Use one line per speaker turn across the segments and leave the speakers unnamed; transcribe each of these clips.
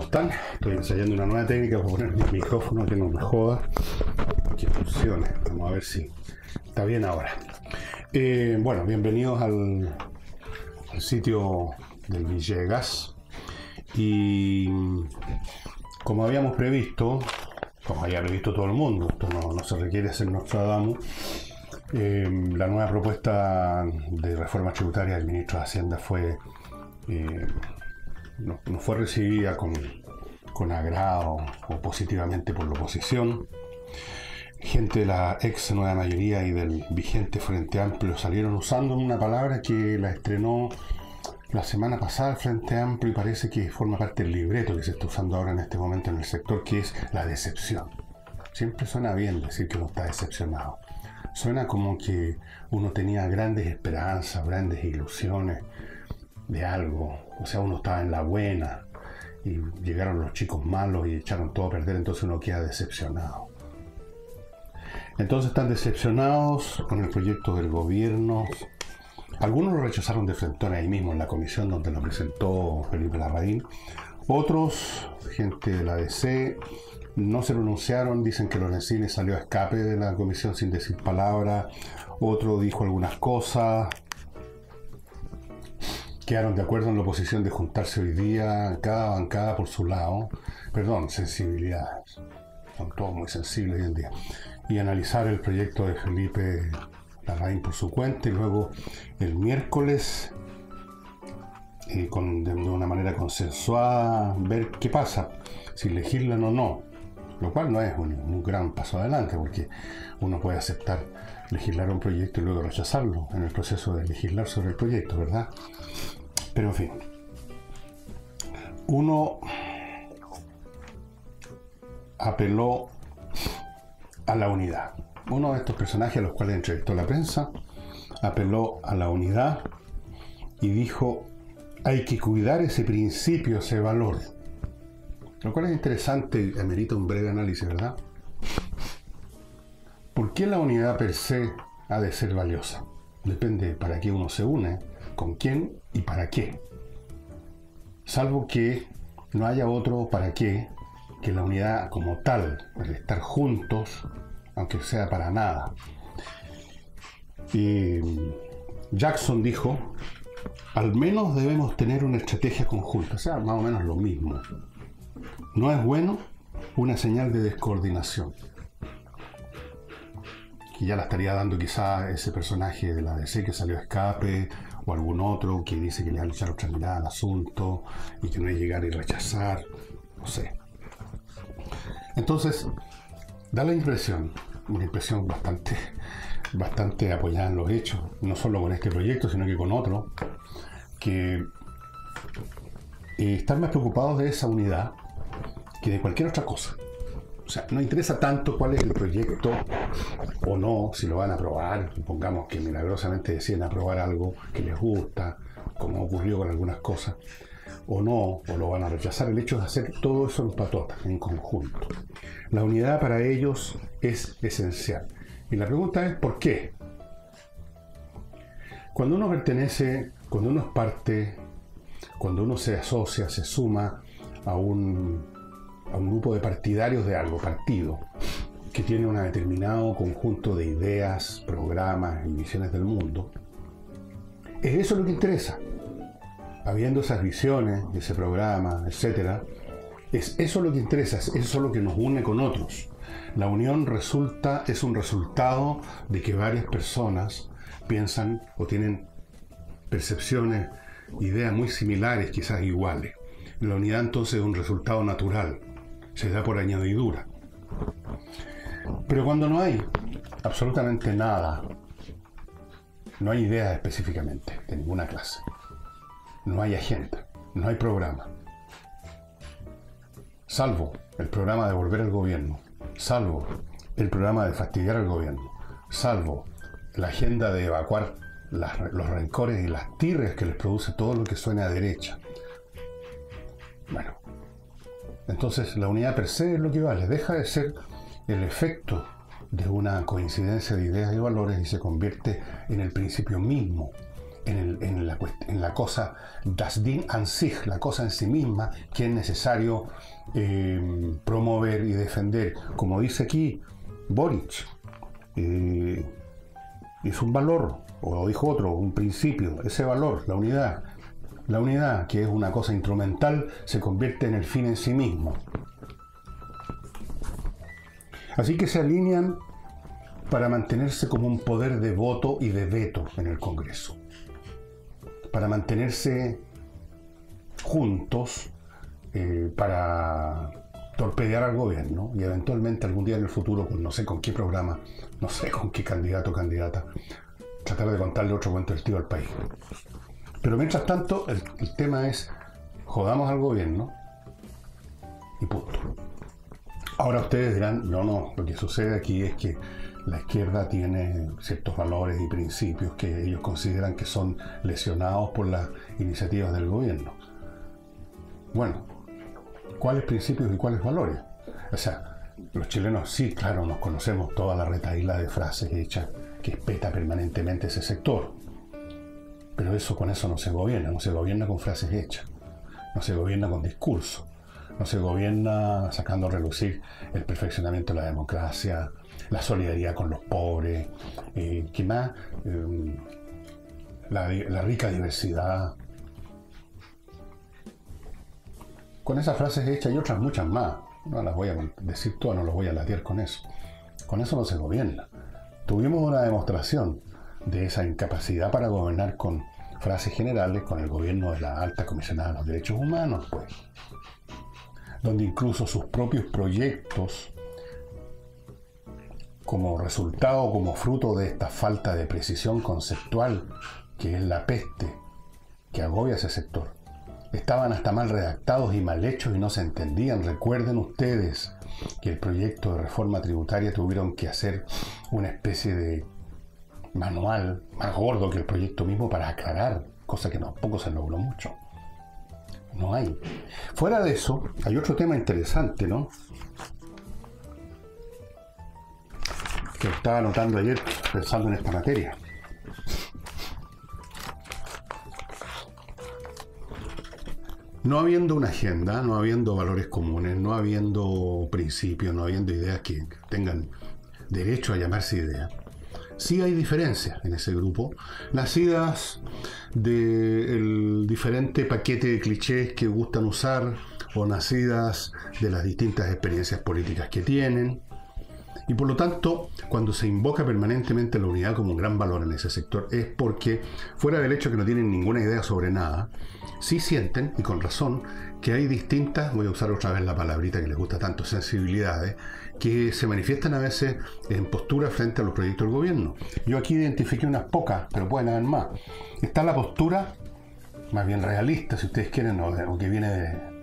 están? Estoy ensayando una nueva técnica para poner mi micrófono que no me joda, que funcione. Vamos a ver si está bien ahora. Bueno, bienvenidos al sitio del Villegas. Y como habíamos previsto, como había previsto todo el mundo, esto no se requiere ser Nostradamus, la nueva propuesta de reforma tributaria del ministro de Hacienda no fue recibida con agrado o positivamente por la oposición. Gente de la ex nueva mayoría y del vigente Frente Amplio salieron usando una palabra que la estrenó la semana pasada el Frente Amplio y parece que forma parte del libreto que se está usando ahora en este momento en el sector, que es la decepción. Siempre suena bien decir que uno está decepcionado. Suena como que uno tenía grandes esperanzas, grandes ilusiones de algo. O sea, uno estaba en la buena y llegaron los chicos malos y echaron todo a perder, entonces uno queda decepcionado. Entonces están decepcionados con el proyecto del gobierno. Algunos lo rechazaron de frentón ahí mismo en la comisión donde lo presentó Felipe Larraín. Otros, gente de la DC, no se pronunciaron, dicen que Lorenzini salió a escape de la comisión sin decir palabra. Otro dijo algunas cosas. Quedaron de acuerdo en la oposición de juntarse hoy día, cada bancada por su lado. Perdón, sensibilidades. Son todos muy sensibles hoy en día. Y analizar el proyecto de Felipe Larraín por su cuenta y luego el miércoles de una manera consensuada ver qué pasa, si legislan o no, lo cual no es un gran paso adelante porque uno puede aceptar legislar un proyecto y luego rechazarlo en el proceso de legislar sobre el proyecto, ¿verdad? Pero en fin, uno apeló a la unidad. Uno de estos personajes a los cuales entrevistó la prensa apeló a la unidad y dijo: hay que cuidar ese principio, ese valor. Lo cual es interesante y amerita un breve análisis, ¿verdad? ¿Por qué la unidad per se ha de ser valiosa? Depende para qué uno se une, con quién y para qué. Salvo que no haya otro para qué que la unidad como tal, el estar juntos, aunque sea para nada. Y Jackson dijo: al menos debemos tener una estrategia conjunta, o sea, más o menos lo mismo. No es bueno una señal de descoordinación, que ya la estaría dando quizá ese personaje de la DC que salió a escape, o algún otro que dice que le van a echar otra mirada al asunto y que no es llegar y rechazar, no sé. Entonces, da la impresión, una impresión bastante apoyada en los hechos, no solo con este proyecto, sino que con otro, que están más preocupados de esa unidad que de cualquier otra cosa. O sea, no interesa tanto cuál es el proyecto o no, si lo van a aprobar. Supongamos que milagrosamente deciden aprobar algo que les gusta, como ocurrió con algunas cosas, o no, o lo van a rechazar. El hecho es hacer todo eso en patota, en conjunto. La unidad para ellos es esencial. Y la pregunta es, ¿por qué? Cuando uno pertenece, cuando uno es parte, cuando uno se asocia, se suma a un grupo de partidarios de algo, partido, que tiene un determinado conjunto de ideas, programas y visiones del mundo, es eso lo que interesa. Habiendo esas visiones, ese programa, etc., es eso lo que interesa, es eso lo que nos une con otros. La unión es un resultado de que varias personas piensan o tienen percepciones, ideas muy similares, quizás iguales. La unidad entonces es un resultado natural, se da por añadidura. Pero cuando no hay absolutamente nada, no hay ideas específicamente de ninguna clase, no hay agenda, no hay programa, salvo el programa de volver al gobierno, salvo el programa de fastidiar al gobierno, salvo la agenda de evacuar los rencores y las tirrias que les produce todo lo que suena a derecha. Bueno, entonces la unidad per se es lo que vale, deja de ser el efecto de una coincidencia de ideas y valores y se convierte en el principio mismo, en la cosa das Ding an sich, la cosa en sí misma, que es necesario promover y defender. Como dice aquí Boric, es un valor, o lo dijo otro, un principio, ese valor, la unidad. La unidad, que es una cosa instrumental, se convierte en el fin en sí mismo. Así que se alinean para mantenerse como un poder de voto y de veto en el Congreso. Para mantenerse juntos, para torpedear al gobierno y eventualmente algún día en el futuro, pues no sé con qué programa, no sé con qué candidato o candidata, tratar de contarle otro cuento del tío al país. Pero mientras tanto, el tema es, jodamos al gobierno y punto. Ahora ustedes dirán, no, lo que sucede aquí es que la izquierda tiene ciertos valores y principios que ellos consideran que son lesionados por las iniciativas del gobierno. Bueno, ¿cuáles principios y cuáles valores? O sea, los chilenos sí, claro, nos conocemos toda la retahíla de frases hechas que espeta permanentemente ese sector. Pero con eso no se gobierna con frases hechas, no se gobierna con discurso, no se gobierna sacando a relucir el perfeccionamiento de la democracia, la solidaridad con los pobres, ¿qué más? La rica diversidad. Con esas frases hechas y otras muchas más, no las voy a decir todas, no los voy a latear con eso. Con eso no se gobierna. Tuvimos una demostración de esa incapacidad para gobernar con frases generales con el gobierno de la alta comisionada de los derechos humanos, pues, donde incluso sus propios proyectos, como resultado, como fruto de esta falta de precisión conceptual, que es la peste que agobia ese sector, estaban hasta mal redactados y mal hechos y no se entendían. Recuerden ustedes que el proyecto de reforma tributaria tuvieron que hacer una especie de manual más gordo que el proyecto mismo para aclarar, cosa que tampoco se logró mucho. No hay. Fuera de eso, hay otro tema interesante, ¿no? Que estaba notando ayer pensando en esta materia. No habiendo una agenda, no habiendo valores comunes, no habiendo principios, no habiendo ideas que tengan derecho a llamarse ideas, sí hay diferencias en ese grupo, nacidas del diferente paquete de clichés que gustan usar o nacidas de las distintas experiencias políticas que tienen. Y por lo tanto, cuando se invoca permanentemente la unidad como un gran valor en ese sector, es porque, fuera del hecho que no tienen ninguna idea sobre nada, sí sienten, y con razón, que hay distintas, voy a usar otra vez la palabrita que les gusta tanto, sensibilidades, que se manifiestan a veces en postura frente a los proyectos del gobierno. Yo aquí identifiqué unas pocas, pero pueden haber más. Está la postura, más bien realista, si ustedes quieren, o que viene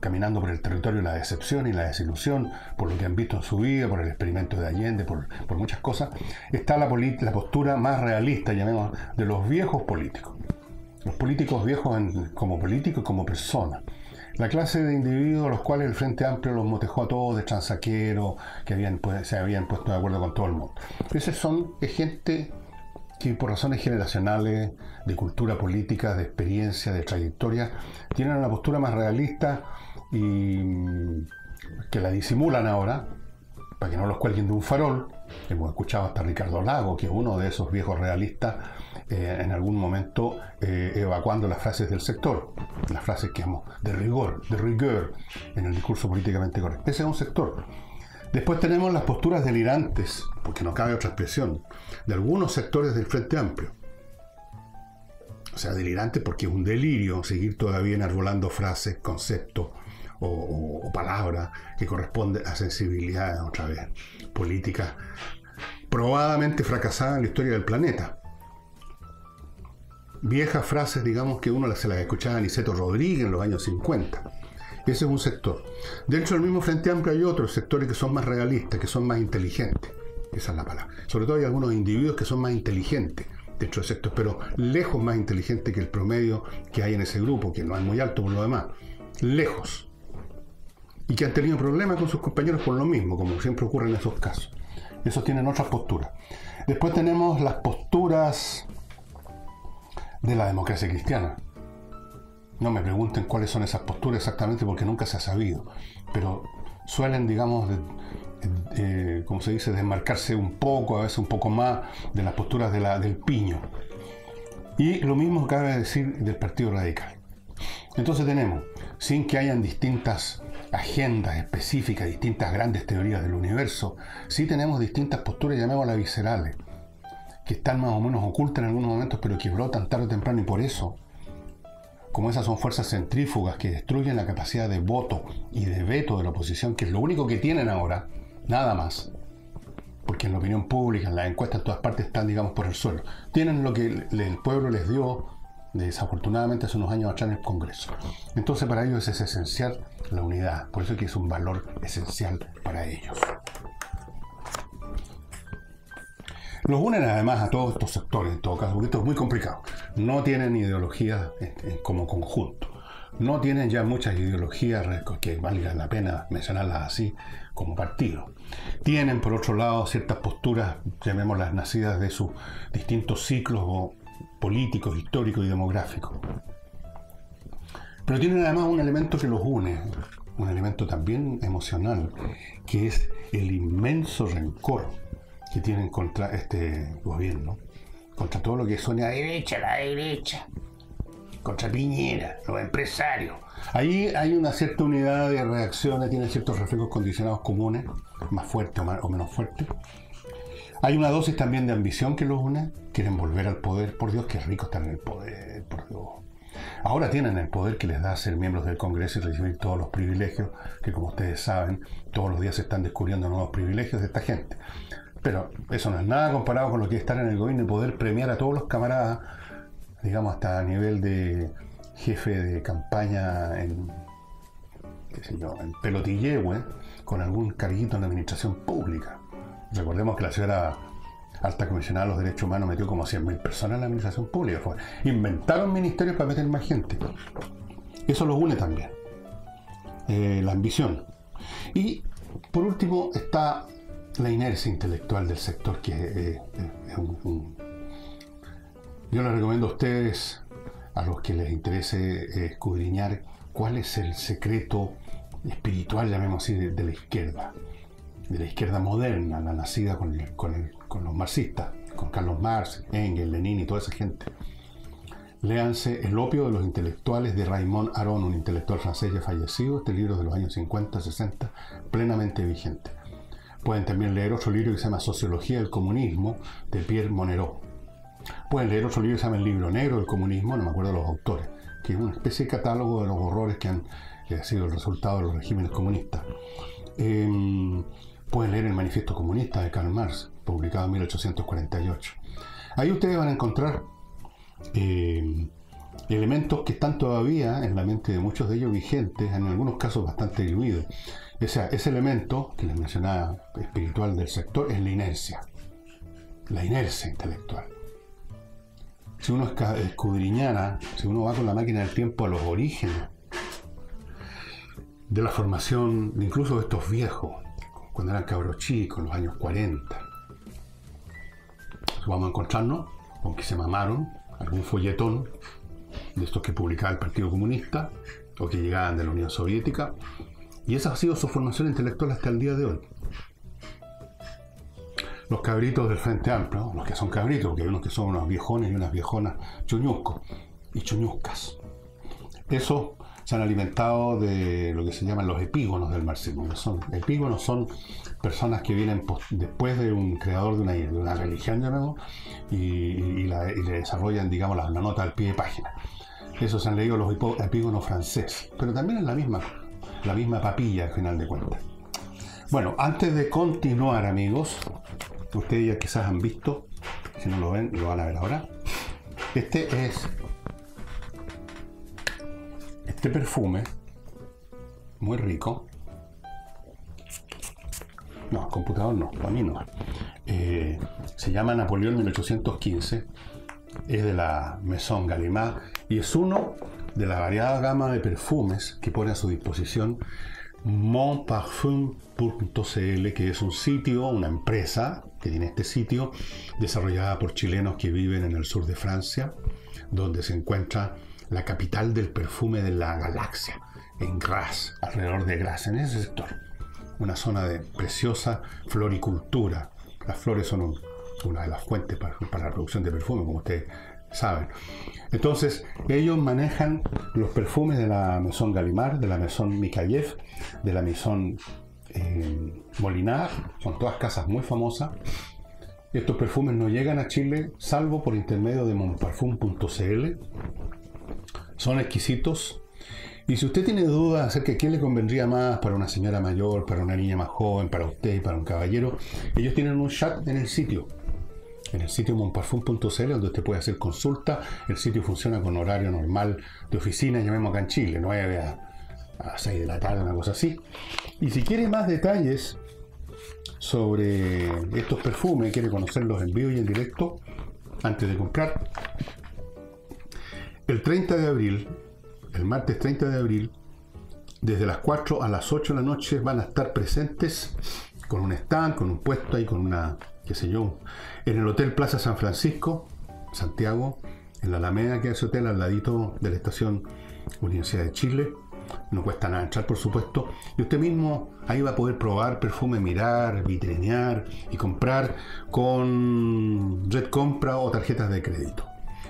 caminando por el territorio de la decepción y la desilusión, por lo que han visto en su vida, por el experimento de Allende, por muchas cosas. Está la postura más realista, llamemos, de los viejos políticos. Los políticos viejos como políticos y como personas. La clase de individuos a los cuales el Frente Amplio los motejó a todos de transaqueros, que se habían puesto de acuerdo con todo el mundo. Esos son gente que por razones generacionales, de cultura política, de experiencia, de trayectoria, tienen una postura más realista y que la disimulan ahora, para que no los cuelguen de un farol. Hemos escuchado hasta Ricardo Lago, que es uno de esos viejos realistas, en algún momento evacuando las frases del sector, las frases que hemos de rigor en el discurso políticamente correcto. Ese es un sector. Después tenemos las posturas delirantes, porque no cabe otra expresión, de algunos sectores del Frente Amplio. O sea, delirantes porque es un delirio seguir todavía enarbolando frases, conceptos o palabras que corresponden a sensibilidades, otra vez, políticas probadamente fracasadas en la historia del planeta. Viejas frases, digamos, que uno se las escuchaba a Niceto Rodríguez en los años 50. Ese es un sector. Dentro del mismo Frente Amplio hay otros sectores que son más realistas, que son más inteligentes. Esa es la palabra. Sobre todo hay algunos individuos que son más inteligentes dentro del sector, pero lejos más inteligentes que el promedio que hay en ese grupo, que no es muy alto por lo demás. Lejos. Y que han tenido problemas con sus compañeros por lo mismo, como siempre ocurre en esos casos. Esos tienen otras posturas. Después tenemos las posturas de la democracia cristiana. No me pregunten cuáles son esas posturas exactamente porque nunca se ha sabido, pero suelen, digamos, como se dice, desmarcarse un poco, a veces un poco más, de las posturas del piño. Y lo mismo cabe decir del Partido Radical. Entonces tenemos, sin que hayan distintas agendas específicas, distintas grandes teorías del universo, sí tenemos distintas posturas, llamémoslas viscerales, que están más o menos ocultas en algunos momentos, pero que brotan tarde o temprano, y por eso, como esas son fuerzas centrífugas que destruyen la capacidad de voto y de veto de la oposición, que es lo único que tienen ahora, nada más, porque en la opinión pública, en las encuestas, en todas partes están, digamos, por el suelo. Tienen lo que el pueblo les dio, desafortunadamente, hace unos años atrás en el Congreso. Entonces, para ellos es esencial la unidad. Por eso es que es un valor esencial para ellos. Los unen además a todos estos sectores, en todo caso, porque esto es muy complicado. No tienen ideologías como conjunto. No tienen ya muchas ideologías que valga la pena mencionarlas así como partido. Tienen, por otro lado, ciertas posturas, llamémoslas nacidas de sus distintos ciclos políticos, históricos y demográficos. Pero tienen además un elemento que los une, un elemento también emocional, que es el inmenso rencor que tienen contra este gobierno, contra todo lo que suena a la derecha, contra Piñera, los empresarios. Ahí hay una cierta unidad de reacciones, tienen ciertos reflejos condicionados comunes, más fuertes o menos fuertes. Hay una dosis también de ambición que los une, quieren volver al poder. Por Dios, qué rico estar en el poder, por Dios. Ahora tienen el poder que les da ser miembros del Congreso y recibir todos los privilegios, que como ustedes saben, todos los días se están descubriendo nuevos privilegios de esta gente. Pero eso no es nada comparado con lo que es estar en el gobierno y poder premiar a todos los camaradas, digamos, hasta a nivel de jefe de campaña en Pelotillehue, con algún carguito en la administración pública. Recordemos que la señora alta comisionada de los derechos humanos metió como 100.000 personas en la administración pública. Inventaron ministerios para meter más gente. Eso los une también. La ambición. Y por último está la inercia intelectual del sector, que yo les recomiendo a ustedes, a los que les interese escudriñar cuál es el secreto espiritual, llamemos así, de la izquierda moderna, la nacida con los marxistas, con Carlos Marx, Engels, Lenin y toda esa gente. Léanse El opio de los intelectuales de Raymond Aron, un intelectual francés ya fallecido. Este libro es de los años 50, 60, plenamente vigente. Pueden también leer otro libro que se llama Sociología del comunismo, de Pierre Monnereau. Pueden leer otro libro que se llama El libro negro del comunismo, no me acuerdo de los autores, que es una especie de catálogo de los horrores que ha sido el resultado de los regímenes comunistas. Pueden leer El manifiesto comunista de Karl Marx, publicado en 1848. Ahí ustedes van a encontrar elementos que están todavía en la mente de muchos de ellos vigentes, en algunos casos bastante diluidos. O sea, ese elemento que les mencionaba espiritual del sector es la inercia intelectual. Si uno escudriñara, si uno va con la máquina del tiempo a los orígenes de la formación, incluso de estos viejos, cuando eran cabros chicos, en los años 40, vamos a encontrarnos con que se mamaron algún folletón de estos que publicaba el Partido Comunista o que llegaban de la Unión Soviética, y esa ha sido su formación intelectual hasta el día de hoy. Los cabritos del Frente Amplio, los que son cabritos, porque hay unos que son unos viejones y unas viejonas chuñuscos y chuñuscas, esos se han alimentado de lo que se llaman los epígonos del marxismo. Epígonos son personas que vienen después de un creador de una religión, llamemos, y le desarrollan, digamos, la nota al pie de página. Esos se han leído los epígonos franceses, pero también es la misma papilla al final de cuentas. Bueno, antes de continuar, amigos, ustedes ya quizás han visto, si no lo ven, lo van a ver ahora. Este perfume, muy rico. No, computador no, para mí no. Se llama Napoleón 1815, es de la Maison Gallimard y es uno de la variada gama de perfumes que pone a su disposición monparfum.cl, que es un sitio, una empresa que tiene este sitio, desarrollada por chilenos que viven en el sur de Francia, donde se encuentra la capital del perfume de la galaxia, en Graz, alrededor de Graz, en ese sector. Una zona de preciosa floricultura. Las flores son una de las fuentes para la producción de perfume, como ustedes saben. Entonces, ellos manejan los perfumes de la Maison Gallimard, de la Maison Mikayev, de la Maison Molinard. Son todas casas muy famosas. Estos perfumes no llegan a Chile salvo por intermedio de monparfum.cl. Son exquisitos. Y si usted tiene dudas acerca de qué le convendría más para una señora mayor, para una niña más joven, para usted y para un caballero, ellos tienen un chat en el sitio monparfum.cl, donde usted puede hacer consulta. El sitio funciona con horario normal de oficina, llamemos acá en Chile, 9 a 6 de la tarde, una cosa así. Y si quiere más detalles sobre estos perfumes, quiere conocerlos en vivo y en directo antes de comprar, el 30 de abril, el martes 30 de abril, desde las 4 a las 8 de la noche van a estar presentes con un stand, con un puesto ahí, con una, qué sé yo, en el Hotel Plaza San Francisco, Santiago, en la Alameda, que es ese hotel al ladito de la estación Universidad de Chile. No cuesta nada entrar, por supuesto, y usted mismo ahí va a poder probar perfume, mirar, vitrinear y comprar con Red Compra o tarjetas de crédito.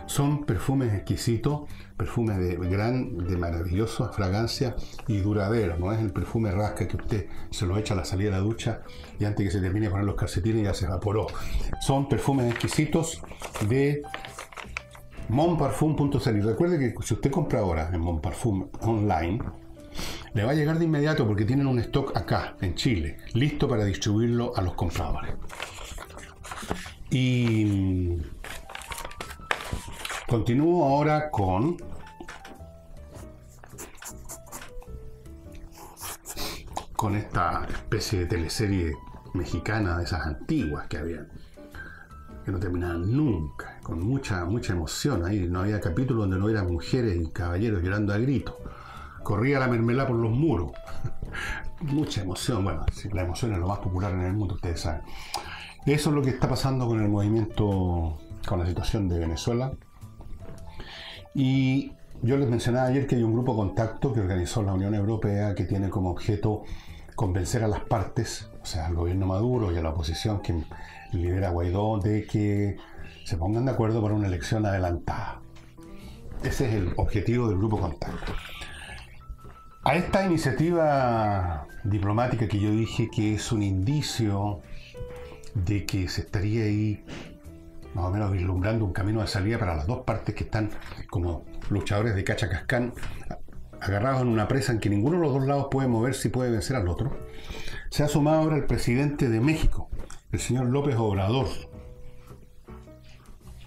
Son perfumes exquisitos, perfumes de maravillosa fragancia y duradera. No es el perfume rasca que usted se lo echa a la salida de la ducha y antes que se termine de poner los calcetines ya se evaporó. Son perfumes exquisitos de monparfum.cl. Y recuerde que si usted compra ahora en Monparfum online, le va a llegar de inmediato porque tienen un stock acá en Chile, listo para distribuirlo a los compradores. Y continúo ahora con esta especie de teleserie mexicana de esas antiguas que había, que no terminaban nunca, con mucha emoción. Ahí no había capítulo donde no eran mujeres y caballeros llorando a gritos. Corría la mermelada por los muros. Mucha emoción. Bueno, sí, la emoción es lo más popular en el mundo, ustedes saben. Eso es lo que está pasando con el movimiento, con la situación de Venezuela. Y yo les mencionaba ayer que hay un grupo de contacto que organizó la Unión Europea que tiene como objeto convencer a las partes, o sea, al gobierno Maduro y a la oposición que lidera Guaidó, de que se pongan de acuerdo para una elección adelantada. Ese es el objetivo del grupo contacto. A esta iniciativa diplomática que yo dije que es un indicio de que se estaría ahí más o menos vislumbrando un camino de salida para las dos partes que están como luchadores de Cachacascán, agarrados en una presa en que ninguno de los dos lados puede moverse y puede vencer al otro. Se ha sumado ahora el presidente de México, el señor López Obrador,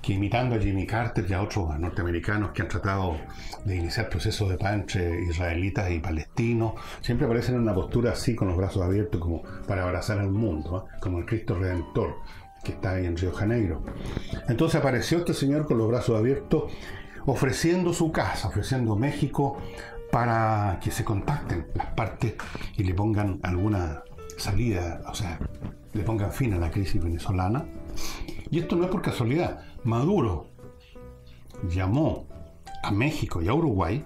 que imitando a Jimmy Carter y a otros norteamericanos que han tratado de iniciar procesos de paz entre israelitas y palestinos, siempre aparecen en una postura así con los brazos abiertos como para abrazar al mundo, ¿eh? Como el Cristo Redentor que está ahí en Río de Janeiro. Entonces apareció este señor con los brazos abiertos ofreciendo su casa, ofreciendo México para que se contacten las partes y le pongan alguna salida, o sea, le pongan fin a la crisis venezolana. Y esto no es por casualidad. Maduro llamó a México y a Uruguay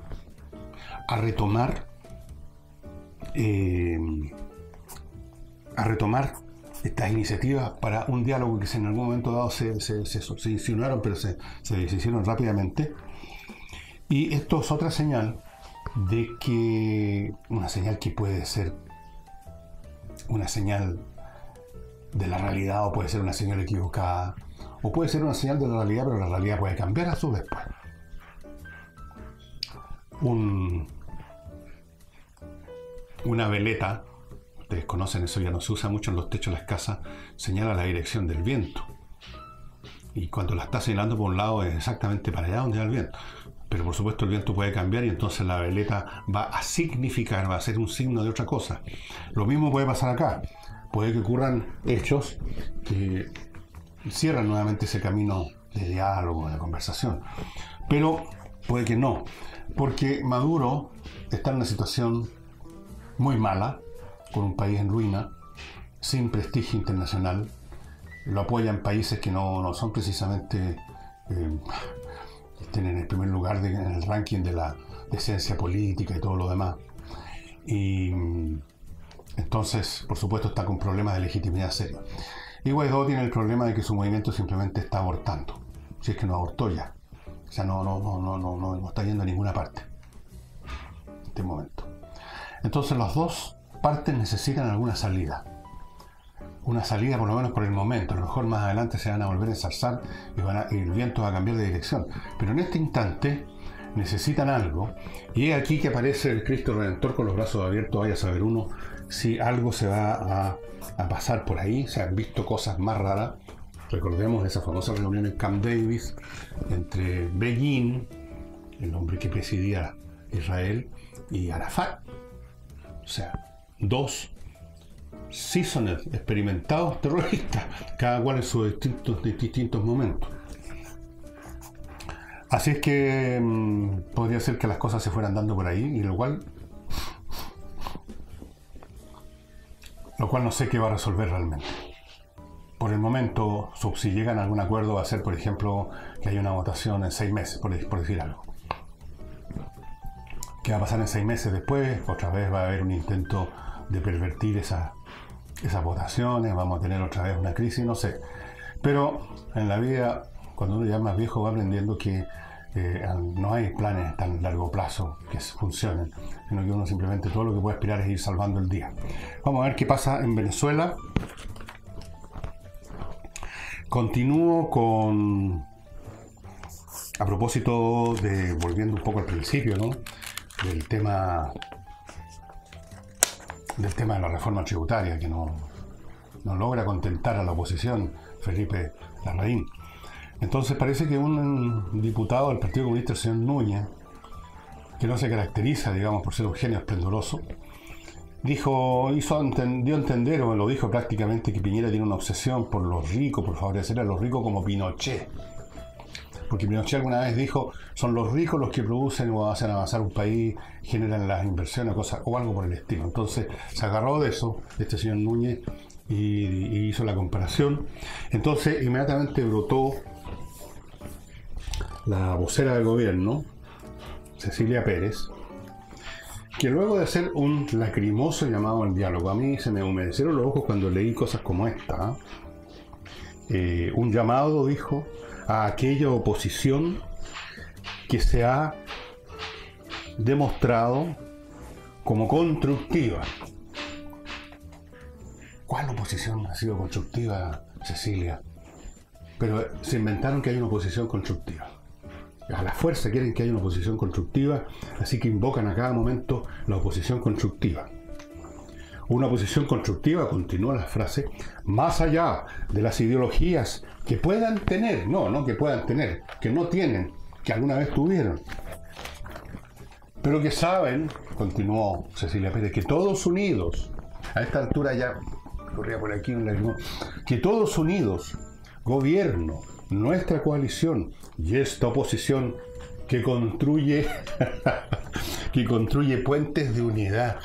a retomar estas iniciativas para un diálogo que en algún momento dado se insinuaron, pero se deshicieron rápidamente. Y esto es otra señal de que, una señal que puede ser una señal de la realidad o puede ser una señal equivocada, o puede ser una señal de la realidad, pero la realidad puede cambiar a su vez. Una veleta, ustedes conocen eso, ya no se usa mucho en los techos de las casas, señala la dirección del viento. Y cuando la está señalando por un lado es exactamente para allá donde va el viento. Pero por supuesto el viento puede cambiar y entonces la veleta va a significar, va a ser un signo de otra cosa. Lo mismo puede pasar acá. Puede que ocurran hechos que cierran nuevamente ese camino de diálogo, de conversación. Pero puede que no, porque Maduro está en una situación muy mala, con un país en ruina, sin prestigio internacional. Lo apoyan países que no son precisamente tienen el primer lugar en el ranking de la decencia política y todo lo demás. Y entonces, por supuesto, está con problemas de legitimidad serios. Y Guaidó tiene el problema de que su movimiento simplemente está abortando. Si es que no abortó ya. O sea, no está yendo a ninguna parte en este momento. Entonces, las dos partes necesitan alguna salida. Una salida, por lo menos por el momento. A lo mejor más adelante se van a volver a ensalzar y el viento va a cambiar de dirección. Pero en este instante necesitan algo. Y es aquí que aparece el Cristo Redentor con los brazos abiertos. Vaya a saber uno si algo se va a pasar por ahí. Se han visto cosas más raras. Recordemos esa famosa reunión en Camp David entre Begin, el hombre que presidía Israel, y Arafat. O sea, dos seasoned, experimentados terroristas, cada cual en sus distintos momentos. Así es que podría ser que las cosas se fueran dando por ahí, y lo cual no sé qué va a resolver realmente. Por el momento, si llegan a algún acuerdo, va a ser, por ejemplo, que haya una votación en 6 meses, por decir algo. ¿Qué va a pasar en 6 meses después? Otra vez va a haber un intento de pervertir esas votaciones, vamos a tener otra vez una crisis, no sé. Pero en la vida, cuando uno ya es más viejo, va aprendiendo que no hay planes a tan largo plazo que funcionen, sino que uno simplemente todo lo que puede aspirar es ir salvando el día. Vamos a ver qué pasa en Venezuela. Continúo a propósito de, volviendo un poco al principio, ¿no? Del tema de la reforma tributaria, que no logra contentar a la oposición, Felipe Larraín. Entonces parece que un diputado del Partido Comunista, el señor Núñez, que no se caracteriza, digamos, por ser un genio esplendoroso, dio a entender, o lo dijo prácticamente, que Piñera tiene una obsesión por los ricos, por favorecer a los ricos como Pinochet. Porque Pinochet alguna vez dijo, son los ricos los que producen o hacen avanzar un país, generan las inversiones, cosas, o algo por el estilo. Entonces se agarró de eso, este señor Núñez, y hizo la comparación. Entonces inmediatamente brotó la vocera del gobierno, Cecilia Pérez, que luego de hacer un lacrimoso llamado al diálogo, a mí se me humedecieron los ojos cuando leí cosas como esta. Un llamado, dijo, a aquella oposición que se ha demostrado como constructiva. ¿Cuál oposición ha sido constructiva, Cecilia? Pero se inventaron que hay una oposición constructiva. A la fuerza quieren que haya una oposición constructiva, así que invocan a cada momento la oposición constructiva. Una oposición constructiva, continúa la frase, más allá de las ideologías que puedan tener, no que puedan tener, que no tienen, que alguna vez tuvieron. Pero que saben, continuó Cecilia Pérez, que todos unidos, a esta altura ya corría por aquí un lágrimo, que todos unidos, gobierno, nuestra coalición y esta oposición que construye puentes de unidad.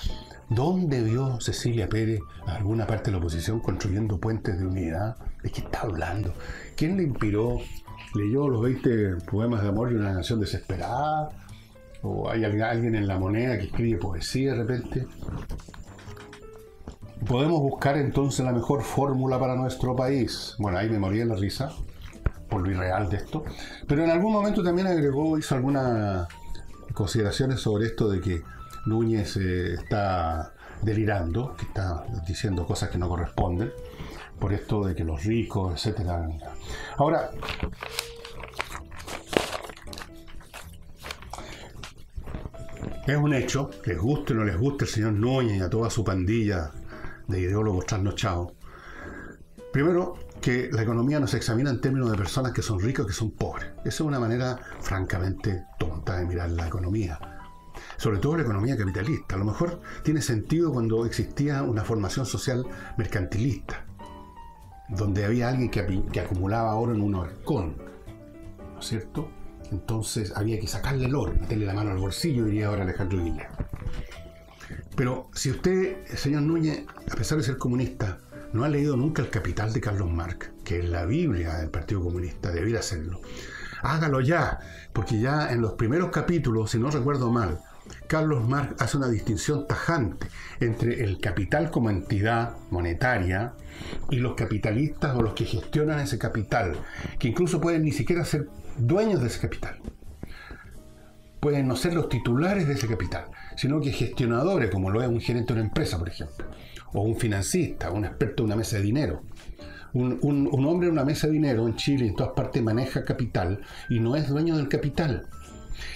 ¿Dónde vio Cecilia Pérez a alguna parte de la oposición construyendo puentes de unidad? ¿De qué está hablando? ¿Quién le inspiró? ¿Leyó los 20 poemas de amor de una canción desesperada? ¿O hay alguien en La Moneda que escribe poesía de repente? Podemos buscar entonces la mejor fórmula para nuestro país. Bueno, ahí me morí de la risa por lo irreal de esto, pero en algún momento también hizo algunas consideraciones sobre esto de que Núñez está delirando, que está diciendo cosas que no corresponden, por esto de que los ricos, etcétera. Ahora, es un hecho, les guste o no les guste el señor Núñez y a toda su pandilla de ideólogos trasnochados. Primero, que la economía no se examina en términos de personas que son ricos y que son pobres. Esa es una manera francamente tonta de mirar la economía. Sobre todo la economía capitalista. A lo mejor tiene sentido cuando existía una formación social mercantilista, donde había alguien que acumulaba oro en un horcón, ¿no es cierto? Entonces había que sacarle el oro, meterle la mano al bolsillo, diría ahora Alejandro Guillermo. Pero si usted, señor Núñez, a pesar de ser comunista, no ha leído nunca El Capital de Carlos Marx, que es la Biblia del Partido Comunista, debiera hacerlo. hágalo ya, porque ya en los primeros capítulos, si no recuerdo mal, Carlos Marx hace una distinción tajante entre el capital como entidad monetaria y los capitalistas o los que gestionan ese capital, que incluso pueden ni siquiera ser dueños de ese capital. Pueden no ser los titulares de ese capital, sino que gestionadores, como lo es un gerente de una empresa, por ejemplo, o un financista, un experto en una mesa de dinero. Un hombre en una mesa de dinero en Chile y en todas partes maneja capital y no es dueño del capital.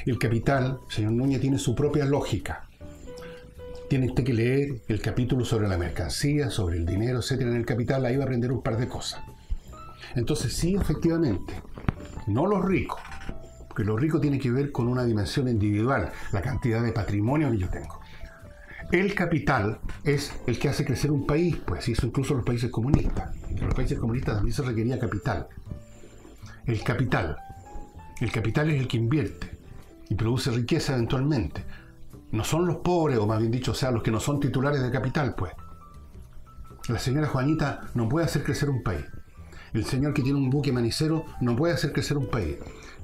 El capital, señor Núñez, tiene su propia lógica. Tiene usted que leer el capítulo sobre la mercancía, sobre el dinero, etcétera, en el capital. Ahí va a aprender un par de cosas. Entonces, sí, efectivamente, no los ricos, porque lo rico tiene que ver con una dimensión individual, la cantidad de patrimonio que yo tengo. El capital es el que hace crecer un país, pues, y eso incluso los países comunistas. En los países comunistas también se requería capital. El capital es el que invierte y produce riqueza eventualmente. No son los pobres, o más bien dicho, o sea, los que no son titulares de capital, pues. La señora Juanita no puede hacer crecer un país. El señor que tiene un buque manicero no puede hacer crecer un país.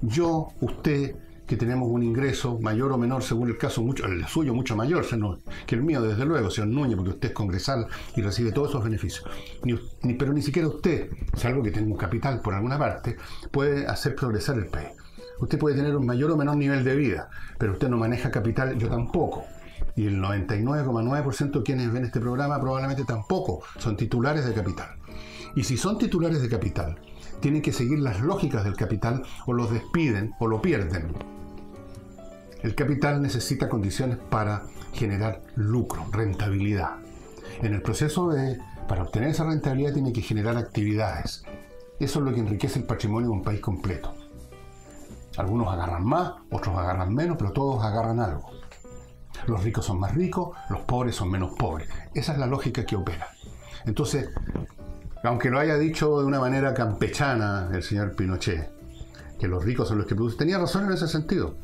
Yo, usted, que tenemos un ingreso mayor o menor, según el caso, el suyo mucho mayor que el mío, desde luego, señor Núñez, porque usted es congresal y recibe todos esos beneficios. Pero ni siquiera usted, salvo que tenga un capital por alguna parte, puede hacer progresar el país. Usted puede tener un mayor o menor nivel de vida, pero usted no maneja capital, yo tampoco. Y el 99,9% de quienes ven este programa probablemente tampoco son titulares de capital. Y si son titulares de capital, tienen que seguir las lógicas del capital o los despiden o lo pierden. El capital necesita condiciones para generar lucro, rentabilidad. En el proceso para obtener esa rentabilidad tiene que generar actividades. Eso es lo que enriquece el patrimonio de un país completo. Algunos agarran más, otros agarran menos, pero todos agarran algo. Los ricos son más ricos, los pobres son menos pobres. Esa es la lógica que opera. Entonces, aunque lo haya dicho de una manera campechana el señor Pinochet, que los ricos son los que producen, tenía razón en ese sentido.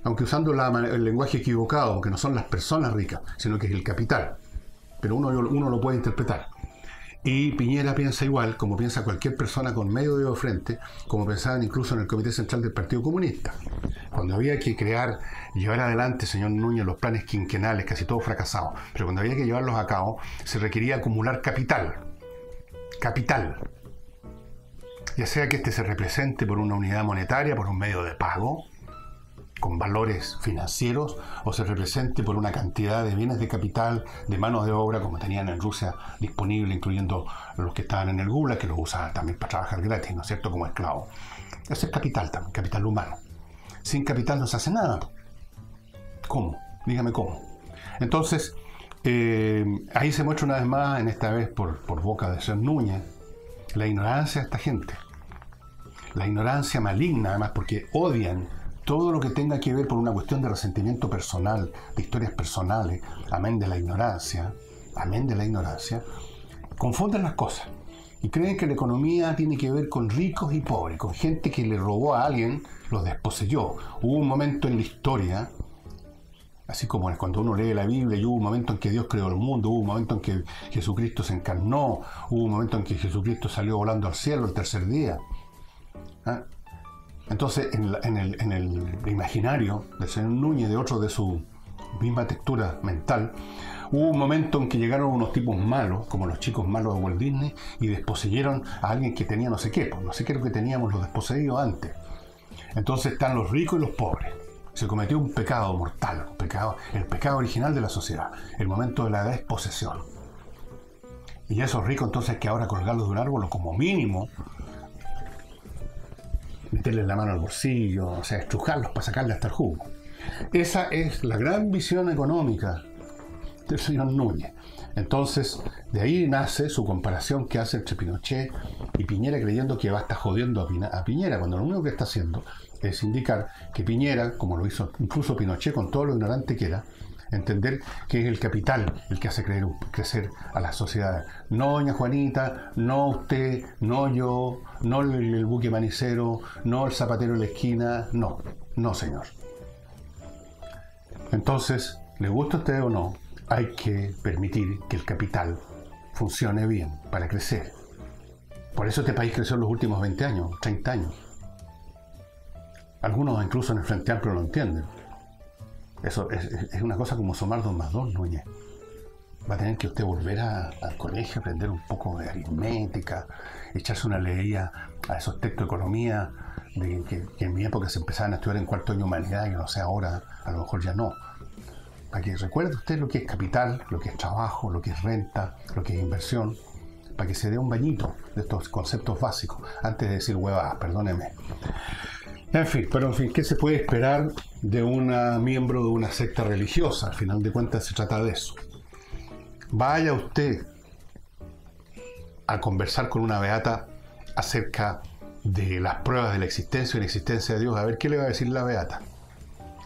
Aunque usando el lenguaje equivocado, que no son las personas ricas, sino que es el capital. Pero uno lo puede interpretar. Y Piñera piensa igual, como piensa cualquier persona con medio dedo de frente, como pensaban incluso en el Comité Central del Partido Comunista. Cuando había que llevar adelante, señor Núñez, los planes quinquenales, casi todos fracasados, pero cuando había que llevarlos a cabo, se requería acumular capital. Capital. Ya sea que este se represente por una unidad monetaria, por un medio de pago, con valores financieros, o se represente por una cantidad de bienes de capital, de manos de obra, como tenían en Rusia disponible, incluyendo los que estaban en el Gulag, que los usaban también para trabajar gratis, ¿no es cierto?, como esclavos. Ese es capital también, capital humano. Sin capital no se hace nada. ¿Cómo? Dígame cómo. Entonces, ahí se muestra una vez más, en esta vez por boca de señor Núñez, la ignorancia de esta gente. La ignorancia maligna, además, porque odian todo lo que tenga que ver por una cuestión de resentimiento personal, de historias personales, amén de la ignorancia, confunden las cosas y creen que la economía tiene que ver con ricos y pobres, con gente que le robó a alguien, los desposeyó. Hubo un momento en la historia, así como cuando uno lee la Biblia, y hubo un momento en que Dios creó el mundo, hubo un momento en que Jesucristo se encarnó, hubo un momento en que Jesucristo salió volando al cielo el tercer día. Entonces, en el imaginario del señor Núñez, de otros de su misma textura mental, hubo un momento en que llegaron unos tipos malos, como los chicos malos de Walt Disney, y desposeyeron a alguien que tenía no sé qué, pues no sé qué es lo que teníamos los desposeídos antes. Entonces están los ricos y los pobres. Se cometió un pecado mortal, el pecado original de la sociedad, el momento de la desposesión. Y a esos ricos entonces hay que ahora colgarlos de un árbol, o como mínimo meterles la mano al bolsillo, o sea, estrujarlos para sacarle hasta el jugo. Esa es la gran visión económica del señor Núñez. Entonces, de ahí nace su comparación que hace entre Pinochet y Piñera, creyendo que va a estar jodiendo a Piñera, cuando lo único que está haciendo es indicar que Piñera, como lo hizo incluso Pinochet con todo lo ignorante que era, entender que es el capital el que hace crecer a las sociedades. No doña Juanita, no usted, no yo, no el buque manicero, no el zapatero de la esquina, no señor. Entonces, le gusta a usted o no, hay que permitir que el capital funcione bien para crecer. Por eso este país creció en los últimos 20 años, 30 años. Algunos incluso en el Frente Amplio lo entienden. Eso es una cosa como sumar 2 más 2, Núñez. Va a tener que usted volver al colegio, aprender un poco de aritmética, echarse una leída a esos textos de economía que en mi época se empezaban a estudiar en cuarto año de humanidad, que no sé ahora, a lo mejor ya no. Para que recuerde usted lo que es capital, lo que es trabajo, lo que es renta, lo que es inversión, para que se dé un bañito de estos conceptos básicos, antes de decir huevadas, perdóneme. En fin, ¿qué se puede esperar de una miembro de una secta religiosa? Al final de cuentas se trata de eso. Vaya usted a conversar con una beata acerca de las pruebas de la existencia o inexistencia de Dios, a ver qué le va a decir la beata.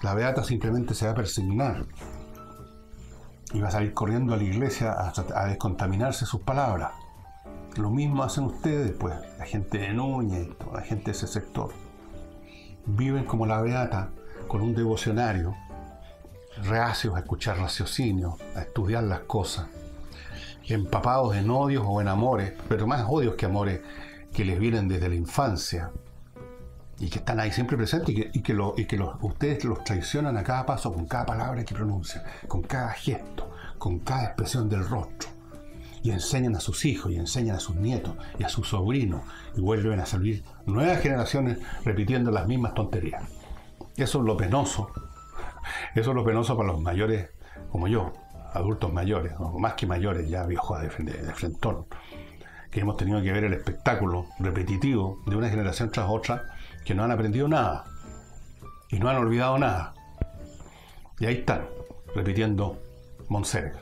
La beata simplemente se va a persignar y va a salir corriendo a la iglesia a descontaminarse sus palabras. Lo mismo hacen ustedes, pues, la gente de Núñez, la gente de ese sector. Viven como la beata, con un devocionario, reacios a escuchar raciocinio, a estudiar las cosas, empapados en odios o en amores, pero más odios que amores que les vienen desde la infancia y que están ahí siempre presentes y que ustedes los traicionan a cada paso con cada palabra que pronuncian, con cada gesto, con cada expresión del rostro, y enseñan a sus hijos y enseñan a sus nietos y a sus sobrinos y vuelven a salir nuevas generaciones repitiendo las mismas tonterías. Eso es lo penoso. Eso es lo penoso para los mayores como yo, adultos mayores, o más que mayores, ya viejos de frentón, que hemos tenido que ver el espectáculo repetitivo de una generación tras otra que no han aprendido nada y no han olvidado nada. Y ahí están, repitiendo Monserga.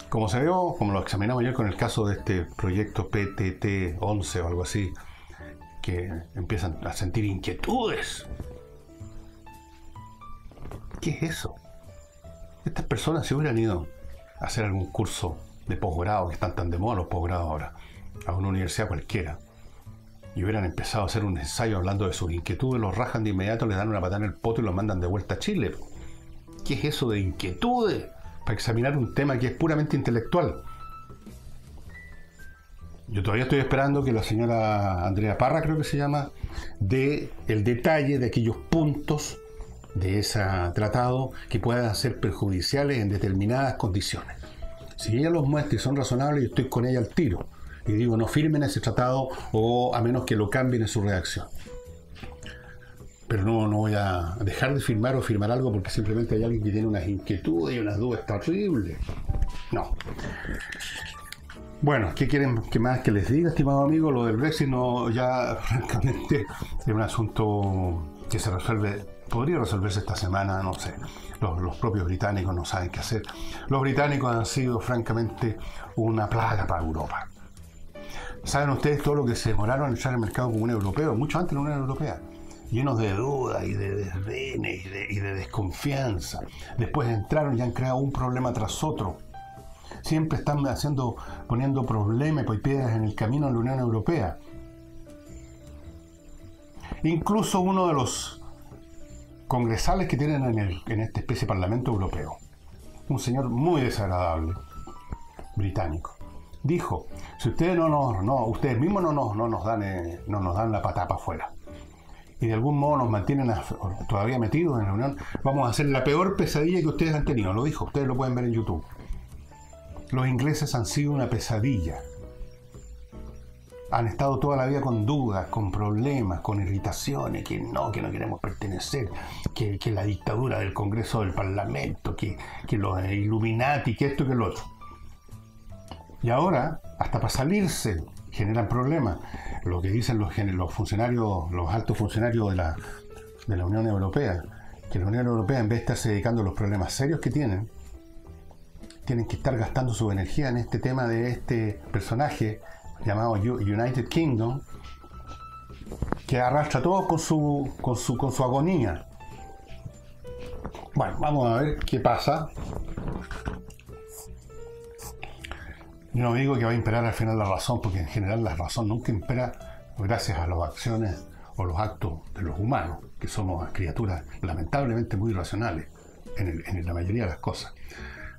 Como se vio, como lo examinamos ayer con el caso de este proyecto PTT-11 o algo así, que empiezan a sentir inquietudes. ¿Qué es eso? Estas personas se hubieran ido a hacer algún curso de posgrado, que están tan de moda los posgrados ahora, a una universidad cualquiera, y hubieran empezado a hacer un ensayo hablando de sus inquietudes, los rajan de inmediato, les dan una patada en el poto y los mandan de vuelta a Chile. ¿Qué es eso de inquietudes? Para examinar un tema que es puramente intelectual. Yo todavía estoy esperando que la señora Andrea Parra, creo que se llama, dé el detalle de aquellos puntos de ese tratado que puedan ser perjudiciales en determinadas condiciones. Si ella los muestra y son razonables, yo estoy con ella al tiro y digo no firmen ese tratado, o a menos que lo cambien en su redacción. Pero no voy a dejar de firmar o firmar algo porque simplemente hay alguien que tiene unas inquietudes y unas dudas terribles. No. Bueno, ¿qué quieren que más que les diga, estimado amigo? Lo del Brexit no, ya francamente es un asunto que se resuelve, podría resolverse esta semana, no sé. Los propios británicos no saben qué hacer. Los británicos han sido francamente una plaga para Europa. ¿Saben ustedes todo lo que se demoraron en entrar al mercado común europeo? Mucho antes de la Unión Europea. Llenos de dudas y de desdenes y de desconfianza. Después entraron y han creado un problema tras otro. Siempre están poniendo problemas y piedras en el camino a la Unión Europea. Incluso uno de los congresales que tienen en esta especie de Parlamento Europeo, un señor muy desagradable, británico, dijo: si ustedes ustedes mismos no nos dan la patada para afuera y de algún modo nos mantienen todavía metidos en la Unión, vamos a hacer la peor pesadilla que ustedes han tenido. Lo dijo, ustedes lo pueden ver en YouTube. Los ingleses han sido una pesadilla. Han estado toda la vida con dudas, con problemas, con irritaciones, que no queremos pertenecer, que la dictadura del Congreso del Parlamento, que los Illuminati, que esto, que lo otro. Y ahora, hasta para salirse, generan problemas. Lo que dicen los funcionarios, los altos funcionarios de la Unión Europea, que la Unión Europea, en vez de estarse dedicando a los problemas serios que tienen que estar gastando su energía en este tema de este personaje llamado United Kingdom, que arrastra todo con su agonía. Bueno, vamos a ver qué pasa. Yo no digo que va a imperar al final la razón, porque en general la razón nunca impera gracias a las acciones o los actos de los humanos, que somos criaturas lamentablemente muy irracionales en la mayoría de las cosas.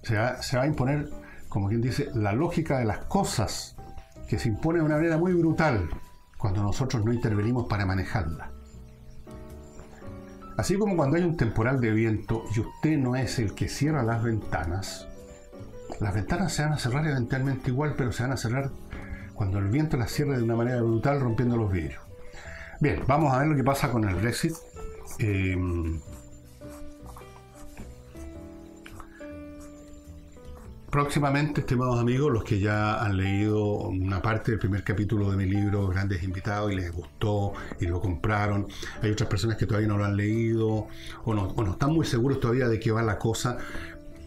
Se va a imponer, como quien dice, la lógica de las cosas, que se impone de una manera muy brutal cuando nosotros no intervenimos para manejarla. Así como cuando hay un temporal de viento y usted no es el que cierra las ventanas se van a cerrar eventualmente igual, pero se van a cerrar cuando el viento las cierre de una manera brutal, rompiendo los vidrios. Bien, vamos a ver lo que pasa con el Brexit. Próximamente, estimados amigos, los que ya han leído una parte del primer capítulo de mi libro Grandes Invitados y les gustó y lo compraron, hay otras personas que todavía no lo han leído o no están muy seguros todavía de qué va la cosa.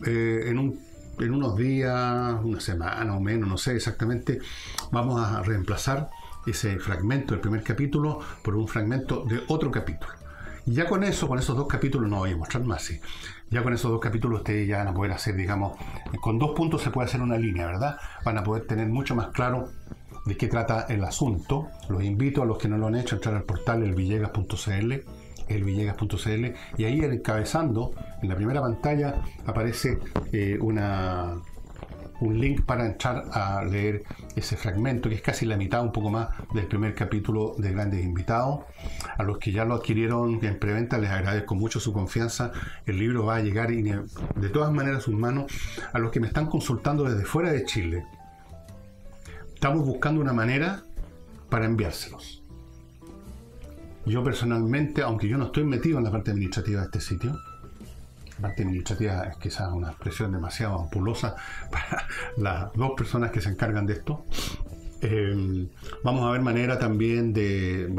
En unos días, una semana o menos, no sé exactamente, vamos a reemplazar ese fragmento del primer capítulo por un fragmento de otro capítulo. Y ya con eso, con esos dos capítulos, no voy a mostrar más, sí. Ya con esos dos capítulos ustedes ya van a poder hacer, digamos, con 2 puntos se puede hacer una línea, ¿verdad? Van a poder tener mucho más claro de qué trata el asunto. Los invito a los que no lo han hecho a entrar al portal elvillegas.cl, y ahí encabezando, en la primera pantalla, aparece un link para entrar a leer ese fragmento, que es casi la mitad, un poco más, del primer capítulo de Grandes Invitados. A los que ya lo adquirieron en preventa, les agradezco mucho su confianza. El libro va a llegar de todas maneras a sus manos. A los que me están consultando desde fuera de Chile, estamos buscando una manera para enviárselos. Yo personalmente, aunque yo no estoy metido en la parte administrativa de este sitio, la parte administrativa es quizás una expresión demasiado ampulosa para las 2 personas que se encargan de esto. Vamos a ver manera también de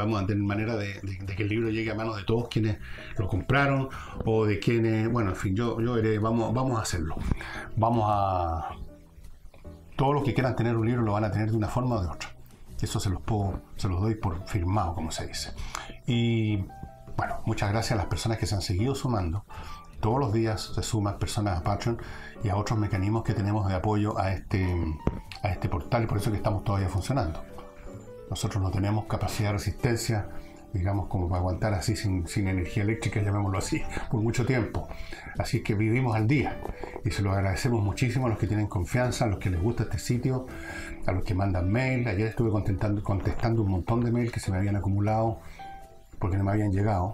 que el libro llegue a manos de todos quienes lo compraron o de quienes, bueno, en fin, yo veré, vamos a hacerlo. Todos los que quieran tener un libro lo van a tener de una forma o de otra. Eso se los doy por firmado, como se dice. Y bueno, muchas gracias a las personas que se han seguido sumando. Todos los días se suman personas a Patreon y a otros mecanismos que tenemos de apoyo a este portal, y por eso es que estamos todavía funcionando. Nosotros no tenemos capacidad de resistencia, digamos, como para aguantar así sin energía eléctrica, llamémoslo así, por mucho tiempo. Así que vivimos al día y se lo agradecemos muchísimo a los que tienen confianza, a los que les gusta este sitio, a los que mandan mail. Ayer estuve contestando un montón de mails que se me habían acumulado porque no me habían llegado.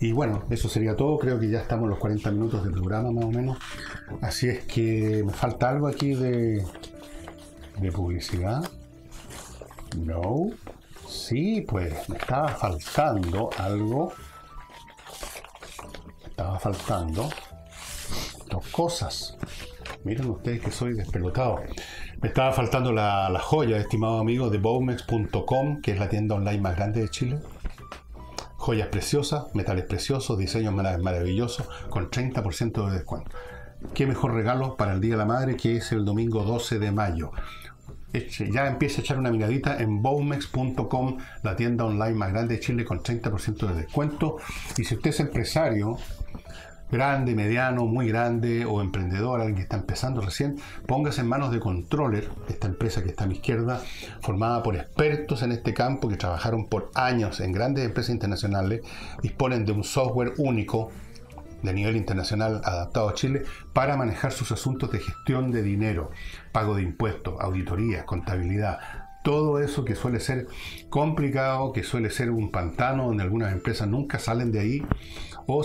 Y bueno, eso sería todo. Creo que ya estamos en los 40 minutos del programa más o menos. Así es que me falta algo aquí de publicidad. No. Sí, pues me estaba faltando algo. Me estaba faltando 2 cosas. Miren ustedes que soy despelotado. Me estaba faltando la joya, estimado amigo, de bowmex.com, que es la tienda online más grande de Chile. Joyas preciosas, metales preciosos, diseños maravillosos, con 30% de descuento. Qué mejor regalo para el Día de la Madre, que es el domingo 12 de mayo. Ya empieza a echar una miradita en bowmex.com, la tienda online más grande de Chile, con 30% de descuento. Y si usted es empresario, grande, mediano, muy grande, o emprendedor, alguien que está empezando recién, póngase en manos de Controller, esta empresa que está a mi izquierda, formada por expertos en este campo que trabajaron por años en grandes empresas internacionales. Disponen de un software único de nivel internacional adaptado a Chile para manejar sus asuntos de gestión de dinero, pago de impuestos, auditoría, contabilidad. Todo eso que suele ser complicado, que suele ser un pantano donde algunas empresas nunca salen de ahí, o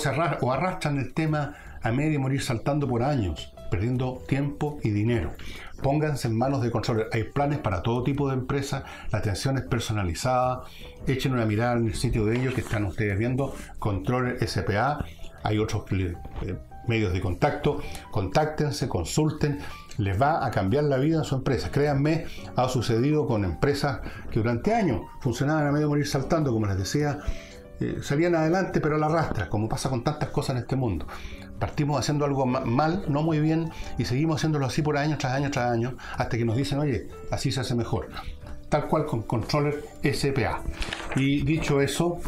arrastran el tema a medio y morir saltando por años, perdiendo tiempo y dinero. Pónganse en manos de Controller. Hay planes para todo tipo de empresas, la atención es personalizada. Echen una mirada en el sitio de ellos que están ustedes viendo, Controller SPA. Hay otros medios de contacto. Contáctense, consulten. Les va a cambiar la vida en su empresa. Créanme, ha sucedido con empresas que durante años funcionaban a medio morir saltando, como les decía, salían adelante pero a la rastra, como pasa con tantas cosas en este mundo. Partimos haciendo algo mal, no muy bien, y seguimos haciéndolo así por años tras años tras años, hasta que nos dicen, oye, así se hace mejor. Tal cual con Controller SPA. Y dicho eso,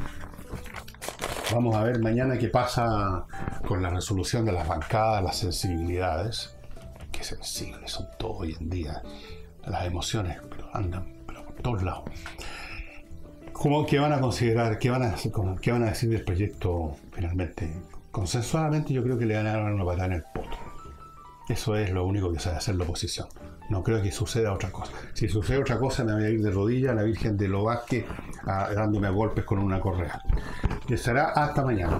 vamos a ver mañana qué pasa con la resolución de las bancadas, las sensibilidades. Qué sensibles son todos hoy en día. Las emociones andan por todos lados. ¿Qué van a considerar? ¿Qué van a decir del proyecto finalmente? Consensuadamente yo creo que le van a dar una patada en el poto. Eso es lo único que sabe hacer la oposición. No creo que suceda otra cosa. Si sucede otra cosa, me voy a ir de rodillas a la Virgen de los Vázquez dándome golpes con una correa. Y será hasta mañana.